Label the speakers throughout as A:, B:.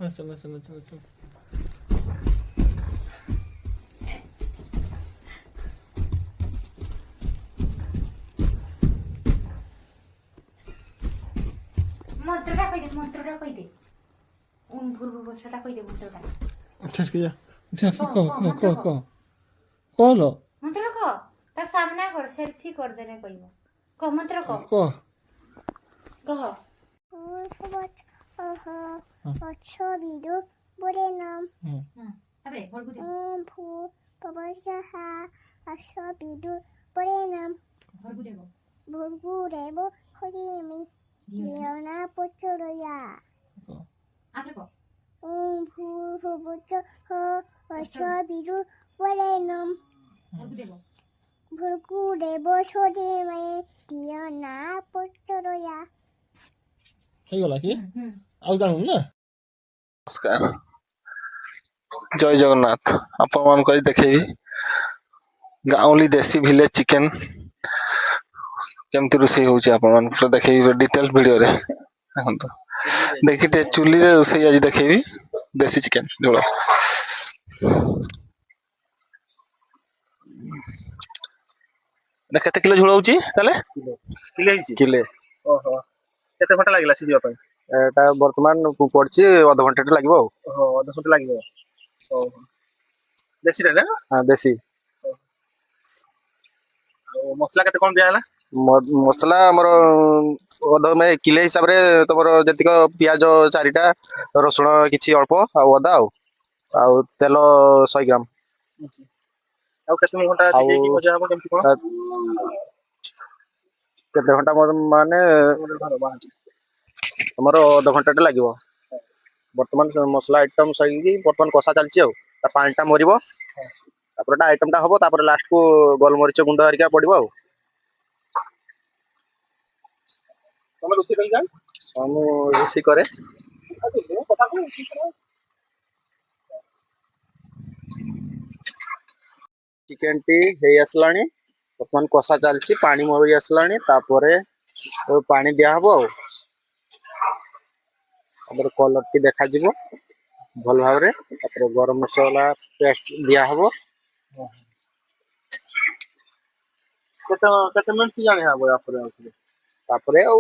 A: अच्छा अच्छा अच्छा अच्छा
B: मंत्रटा कहि दे उन भूर बसटा कहि दे मंत्रटा
A: अच्छा किया अच्छा
B: मंत्र
A: कह लो
B: मंत्र कह ता सामना कर सेल्फी कर देने कहिबो कह मंत्र कह
A: कह
B: कह
C: अच्छा वीडियो बोले नाम
B: तापरे घरकु दे
C: भू पबसा अच्छा वीडियो बोले नाम
B: घरकु देबो
C: भूगु रेबो खरीमी दियोना पोचरोया
B: आफरे कह
C: भू पबसा अच्छा वीडियो बोले नाम
B: घरकु देबो
C: भूगु रेबो खरीमी दियोना पोचरोया
A: ହେଇଗଲା କି ଆଉ ଜାଣୁ ନା
D: नमस्कार जय जगन्नाथ आपण मान कहि देखैबी गाउँली देसी विलेज चिकन केमती रोषेई होउची आपण मान तो देखैबी डिटेल्स वीडियो रे देखंतु देखिते चुली रे रोषेई आज देखैबी देसी चिकन झोल ना केते किलो झोल होउची ताले
E: किले ହେଇଛି
D: किले
E: ଓହୋ କେତେ ଘଣ୍ଟା ଲାଗିଲା ସିଝିବା ପାଇଁ
D: एटा वर्तमान पड़ची आधा घंटा लागबो
E: ଓହୋ ଅଧ ଘଣ୍ଟା ଲାଗିବ ଓହୋ ଦେଶୀରେ ନା
D: हां देसी
E: ଆଉ ମସଲା କେତେ କଣ ଦିଆ ହେଲା
D: मसला हमर अध में किले हिसाब रे तमर जतिक पियाज 4टा रसुण किछि अल्प आ अदा आ तेल 100 ग्राम
E: ଆଉ କେତେ ଘଣ୍ଟା
D: ଆଉ
E: ସିଝେଇକି ଭଜା ହବ କେମିତି କଣ
D: केते घंटा माने हमर आधा घंटा टे लागबो वर्तमान मसला आइटम सही वर्तमान कसा चलची आ पानी टा मरिबो तापर आइटम टा हबो तापर लास्ट को गोलमरिच गुंड हरिका पड़िबो आ
E: ତମେ ରୋଷେଇ କରି ଜାଣ
D: हम रोसी करे
E: କଥା କଣ
D: चिकन टी हे आसलानी वर्तमान कसा चलची पानी मरी आसलानी तापरे पानी दिया हबो तापर कलर टी देखा जिवो भल भाव रे तापर गरम मसाला पेस्ट दिया हबो
E: କେତେ କେତେ ମିନିଟ ଜାଣି ହବ ଆପରେ
D: तापरे आ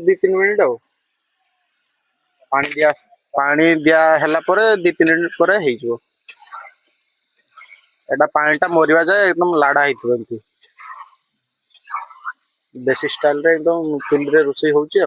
D: 2-3 मिनिट पानी दिया हला परे 2-3 मिनिट परे हे जिवो एटा पानी टा मरिवा जाए एकदम लाडा हेतु एमती देसी स्टाइल रे एकदम चुली रे रोषेई होउची